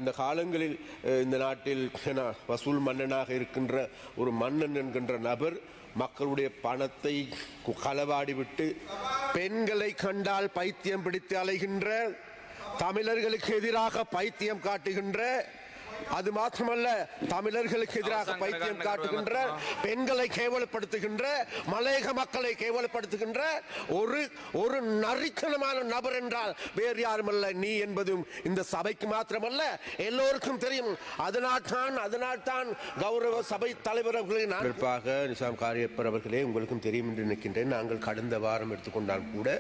இந்த காலங்களில் இந்த நாட்டில் வசூல் மன்னனாக இருக்கின்ற ஒரு மன்னன் என்கின்ற நபர் மக்களுடைய பணத்தை களவாடிவிட்டு பெண்களை கண்டால் பைத்தியம் பிடித்து அலைகின்ற, தமிழர்களுக்கு எதிராக பைத்தியம் காட்டுகின்ற, அது மாத்திரமல்ல தமிழர்களுக்கு எதிராக பைத்தியம் காட்டுகின்ற, பெண்களை கேவலப்படுத்துகின்ற, மலையக மக்களை கேவலப்படுத்துகின்ற ஒரு நரித்தனமான நபர் என்றால் வேறு யாருமல்ல நீ என்பதும் இந்த சபைக்கு மாத்திரமல்ல எல்லோருக்கும் தெரியும். அதனால் தான் கௌரவ சபை தலைவர் அவர்களே, குறிப்பாக நிசாம் காரியப்பர் அவர்களே, உங்களுக்கும் தெரியும் என்று நினைக்கின்றேன். நாங்கள் கடந்த வாரம் எடுத்துக்கொண்டால் கூட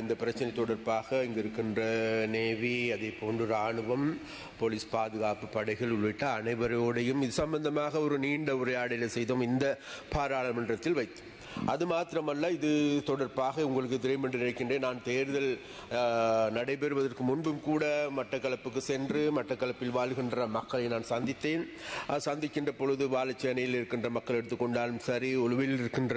இந்த பிரச்சனை தொடர்பாக இங்கு இருக்கின்ற நேவி, அதே போன்று இராணுவம், போலீஸ் பாதுகாப்பு படைகள் உள்ளிட்ட அனைவரோடையும் இது சம்பந்தமாக ஒரு நீண்ட உரையாடலை செய்தோம் இந்த பாராளுமன்றத்தில் வைத்து. அது மாத்திரமல்ல, இது தொடர்பாக உங்களுக்கு தெரியும் என்று நினைக்கின்றேன். நான் தேர்தல் நடைபெறுவதற்கு முன்பும் கூட மட்டக்களப்புக்கு சென்று மட்டக்களப்பில் வாழ்கின்ற மக்களை நான் சந்தித்தேன். சந்திக்கின்ற பொழுது வாழைச்சேனையில் இருக்கின்ற மக்கள் எடுத்துக்கொண்டாலும் சரி, ஒலுவில் இருக்கின்ற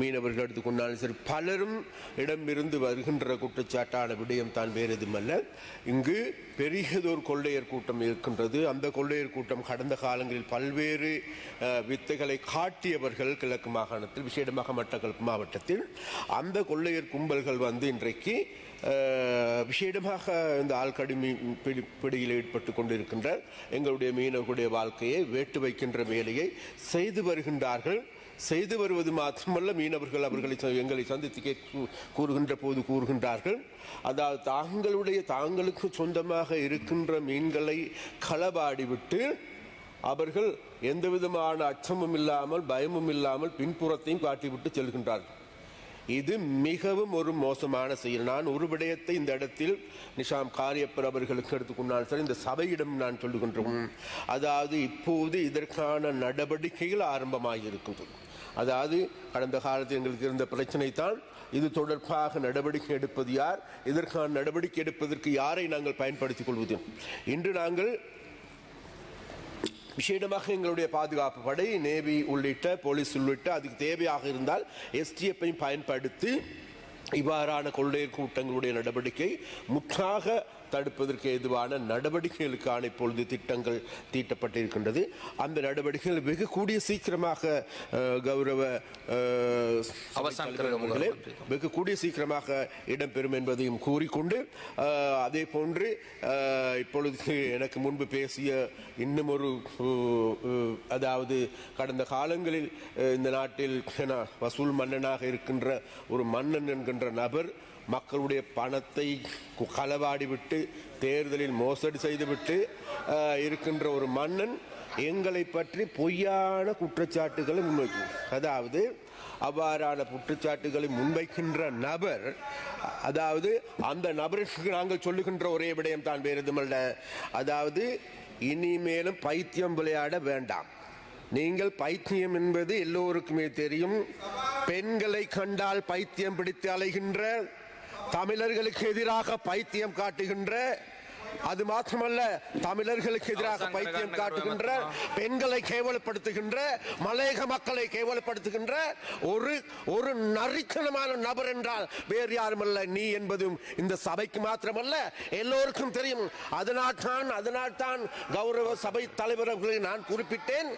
மீனவர்கள் எடுத்துக்கொண்டாலும் சரி, பலரும் இடமிருந்து வருகின்ற குற்றச்சாட்டான விடயம் தான் வேறு எதுமல்ல. இங்கு பெரியதொரு கொள்ளையர் கூட்டம் இருக்கின்றது. அந்த கொள்ளையர் கூட்டம் கடந்த காலங்களில் பல்வேறு வித்தைகளை காட்டியவர்கள் கிழக்கு மாகாணத்தில், விசேடமாக மட்டக்களப்பு மாவட்டத்தில். அந்த கொள்ளையர் கும்பல்கள் இன்றைக்கு விசேடமாக இந்த ஆழ்கடிமை பிடியில் ஈடுபட்டு கொண்டிருக்கின்ற எங்களுடைய மீனவர்களுடைய வாழ்க்கையை வேட்டு வைக்கின்ற வேலையை செய்து வருகின்றார்கள். செய்து வருவது மாத்திரமல்ல, மீனவர்கள் அவர்களை எங்களை சந்தித்து கூறுகின்ற போது கூறுகின்றார்கள், அதாவது தாங்களுக்கு சொந்தமாக இருக்கின்ற மீன்களை களவாடிவிட்டு அவர்கள் எந்த விதமான அச்சமும் இல்லாமல் பயமும் இல்லாமல் பின்புறத்தையும் காட்டிவிட்டு செல்கின்றார்கள். இது மிகவும் ஒரு மோசமான செயல். நான் ஒரு விடயத்தை இந்த இடத்தில் நிஷாம் காரியப்பர் அவர்களுக்கு எடுத்துக்கொண்டால் சரி, இந்த சபையிடம் நான் சொல்லுகின்றோம். அதாவது இப்போது இதற்கான நடவடிக்கைகள் ஆரம்பமாக இருக்கின்றது. அதாவது கடந்த காலத்தில் எங்களுக்கு இருந்த பிரச்சனை தான், இது தொடர்பாக நடவடிக்கை எடுப்பது யார், இதற்கான நடவடிக்கை எடுப்பதற்கு யாரை நாங்கள் பயன்படுத்திக் கொள்வது. இன்று நாங்கள் விசேடமாக எங்களுடைய பாதுகாப்பு படை, நேவி உள்ளிட்ட, போலீஸ் உள்ளிட்ட, அதுக்கு தேவையாக இருந்தால் STF பயன்படுத்தி இவ்வாறான கொள்ளையர் கூட்டங்களுடைய நடவடிக்கை முற்றாக தடுப்பதற்கு ஏதுவான நடவடிக்கைகளுக்கான இப்பொழுது திட்டங்கள் தீட்டப்பட்டிருக்கின்றது. அந்த நடவடிக்கைகள் வெகு கூடிய சீக்கிரமாக கௌரவ வெகு கூடிய சீக்கிரமாக இடம்பெறும் என்பதையும் கூறிக்கொண்டு, அதே போன்று இப்பொழுது எனக்கு முன்பு பேசிய இன்னும் ஒரு, அதாவது கடந்த காலங்களில் இந்த நாட்டில் வசூல் மன்னனாக இருக்கின்ற ஒரு மன்னன் என்கின்ற நபர் மக்களுடைய பணத்தை களவாடிவிட்டு தேர்தலில் மோசடி செய்துவிட்டு இருக்கின்ற ஒரு மன்னன் எங்களை பற்றி பொய்யான குற்றச்சாட்டுகளை முன்வைக்கும். அதாவது அவ்வாறான குற்றச்சாட்டுகளை முன்வைக்கின்ற நபர், அதாவது அந்த நபருக்கு நாங்கள் சொல்லுகின்ற ஒரே விடயம் தான், வேறு எதுமல்ல. அதாவது இனிமேலும் பைத்தியம் விளையாட வேண்டாம். நீங்கள் பைத்தியம் என்பது எல்லோருக்குமே தெரியும். பெண்களை கண்டால் பைத்தியம் பிடித்து அலைகின்ற, தமிழர்களுக்கு எதிராக பைத்தியம் காட்டுகின்ற, அது மாத்திரமல்ல தமிழர்களுக்கு எதிராக பைத்தியம் காட்டுகின்ற, பெண்களை கேவலப்படுத்துகின்ற, மலையக மக்களை கேவலப்படுத்துகின்ற ஒரு நரித்தனமான நபர் என்றால் வேறு யாருமல்ல நீ என்பதும் இந்த சபைக்கு மாத்திரமல்ல எல்லோருக்கும் தெரியும். அதனால் தான் கௌரவ சபை தலைவர் அவர்களை நான் குறிப்பிட்டேன்.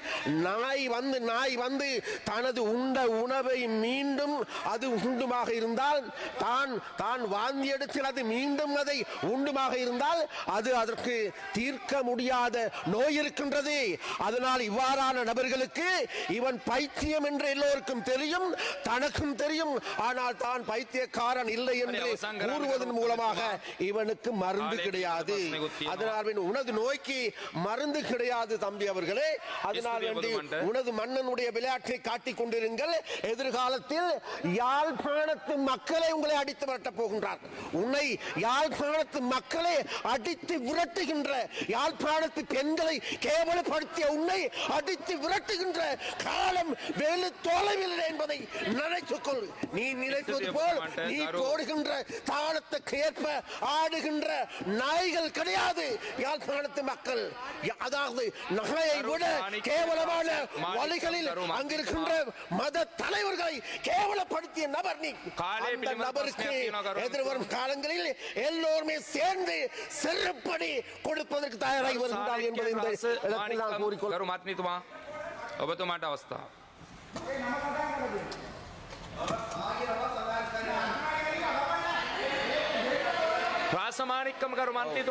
நாய் வந்து தனது உண்ட உணவை மீண்டும் அது உண்டுமாக இருந்தால், தான் வாந்தி எடுத்து அது மீண்டும் அதை உண்டுமாக இருந்தால் அது அதற்கு தீர்க்க முடியாத நோய் இருக்கின்றது. அதனால் இவ்வாறான நபர்களுக்கு இவன் பைத்தியம் என்று எல்லோருக்கும் தெரியும், தனக்கும் தெரியும். ஆனால் தான் பைத்தியக்காரன் இல்லை என்று கூறுவதன் மூலமாக இவனுக்கு மருந்து கிடையாது. அதனால் உனது நோய்க்கு மருந்து கிடையாது தம்பி அவர்களே. அதனால் உனது மன்னனுடைய விளையாட்டை காட்டிக் கொண்டிருங்கள். எதிர்காலத்தில் யாழ்ப்பாணத்து மக்களை உங்களை அடித்து விரட்டப் போகின்றார். உன்னை யாழ்ப்பாணத்து மக்களை அடித்து விரட்டுகின்ற, யாழ்ப்பாணத்து பெண்களை கேவலப்படுத்திய உன்னை அடித்து விரட்டுகின்ற காலம் வெகு தொலைவில் என்பதை நினைத்துக்கொள். நீ நினைப்பது போல் நீ போடுகின்ற தாளத்துக்கு ஏற்ப ஆடுகின்ற நாய்கள் கிடையாது யாழ்ப்பாணத்து மக்கள். அதாவது நகையை விட கேவலமான வழிகளில் அங்கிருக்கின்ற மத தலைவர்களை கேவலப்படுத்திய நபர் நீ. அந்த நபருக்கு எதிர்வரும் காலங்களில் எல்லோருமே சேர்ந்து முறைப்படி கொடுப்பதற்கு தயாராகி வருகின்றார்கள் என்பதை இந்த இடத்தில் நான் கூறிக்கொள்ள ගරු මත්නිතුමා ඔබතුමාට අවස්ථාව. රාසමානික්කම ගරු මන්ත්‍රීතුමා